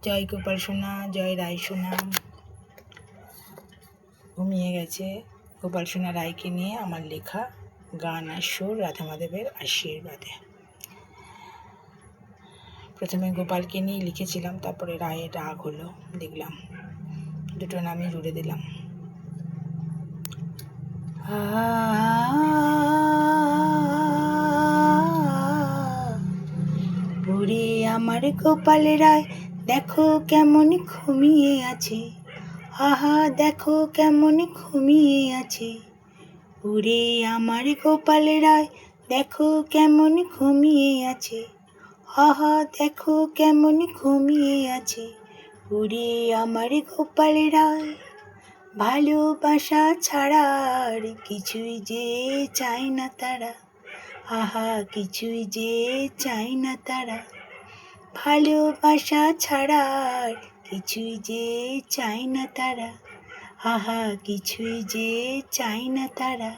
জয় গোপাল সোনা, জয় রায় সোনা। ঘুমিয়ে গেছে গোপাল সোনা রায়কে নিয়ে আমার লেখা গান আর সুর রাধা মাধবের আশীর্বাদে। প্রথমে গোপালকে নিয়ে লিখেছিলাম, তারপরে রায়ের রাগ হলো, দেখলাম দুটো নামই জুড়ে দিলাম। ওরে আমার গোপাল রায় দেখো কেমন ঘুমিয়ে আছে, আহা দেখো কেমন ঘুমিয়ে আছে। ওরে আমার গোপাল রায় দেখো কেমন ঘুমিয়ে আছে, আহা দেখো কেমন ঘুমিয়ে আছে। ওরে আমার গোপাল রায় ভালোবাসা ছাড়া আর কিছুই যে চায় না তারা, আহা কিছুই যে চায় না তারা। ভালোবাসা ছাড়া আর কিছুই যে চায় না তারা, আহা কিছুই যে চায় না তারা।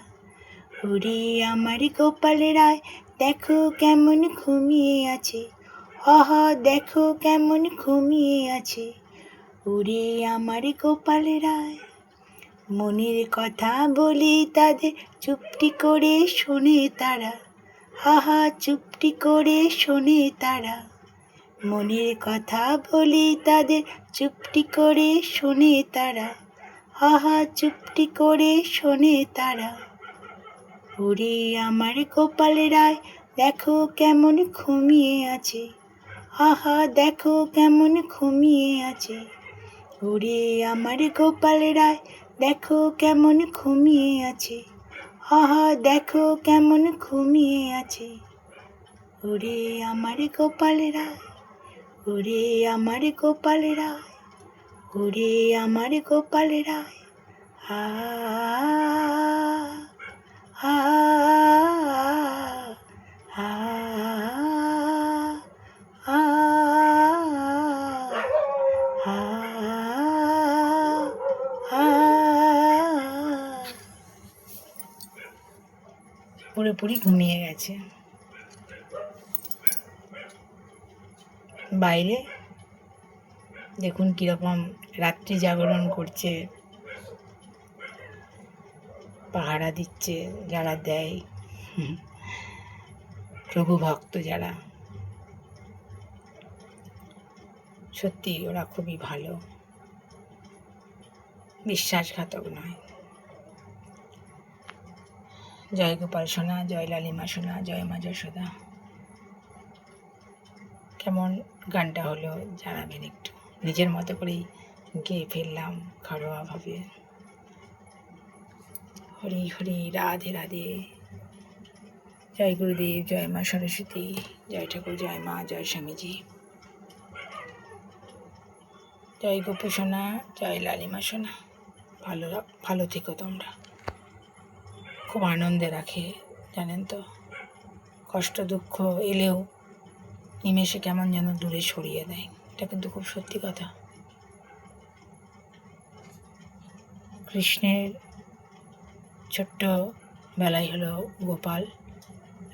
ওরে আমার গোপাল রায় দেখো কেমন ঘুমিয়ে আছে, আহা দেখো কেমন ঘুমিয়ে আছে। ওরে আমার গোপাল রায় মনের কথা বলি তাদের চুপটি করে শোনে তারা, আহা চুপটি করে শোনে তারা। মনের কথা বলি তাদের চুপটি করে শোনে তারা, আহা চুপটি করে শোনে তারা। ওরে আমার গোপাল রায় দেখো কেমন ঘুমিয়ে আছে, আহা দেখো কেমন ঘুমিয়ে আছে। ওরে আমার গোপাল রায় দেখো কেমন ঘুমিয়ে আছে, আহা দেখো কেমন ঘুমিয়ে আছে। ওরে আমার গোপাল রায়, ওরে আমার গোপাল রায়, ওরে আমার গোপাল রায়। আ আ আ আ পুরোপুরি ঘুমিয়ে গেছে। বাইরে দেখুন কীরকম রাত্রি জাগরণ করছে, পাহারা দিচ্ছে যারা দেয়, প্রভু ভক্ত যারা, সত্যি ওরা খুবই ভালো, বিশ্বাসঘাতক নয়। জয় গোপাল সোনা, জয় লালিমা সোনা, জয় মা যশোদা। কেমন গানটা হলো জানাবেন একটু। নিজের মতো করেই গেয়ে ফেললাম ঘরোয়াভাবে। হরি হরি রাধে রাধে। জয় গুরুদেব, জয় মা সরস্বতী, জয় ঠাকুর, জয় মা, জয় স্বামীজি। জয় গোপু সোনা, জয় লালিমা সোনা। ভালো থেকো তোমরা। খুব আনন্দে রাখে জানেন তো, কষ্ট দুঃখ এলেও নিমেষে কেমন যেন দূরে সরিয়ে দেয়, এটা কিন্তু খুব সত্যি কথা। কৃষ্ণের ছোট্ট বেলায় হলো গোপাল,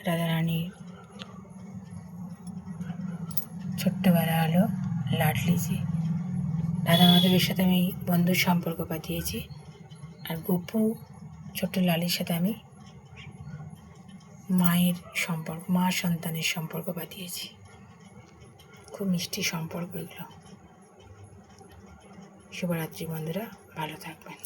রাধারানীর ছোট্টবেলা হলো লাডলিজি। রাধা মাধবের সাথে আমি বন্ধুর সম্পর্ক পাঠিয়েছি, আর গোপু ছোট্ট লালির সাথে আমি মায়ের সম্পর্ক, মা সন্তানের সম্পর্ক পাঠিয়েছি। খুব মিষ্টি সম্পর্ক এগুলো। শুভরাত্রি বন্ধুরা, ভালো থাকবেন।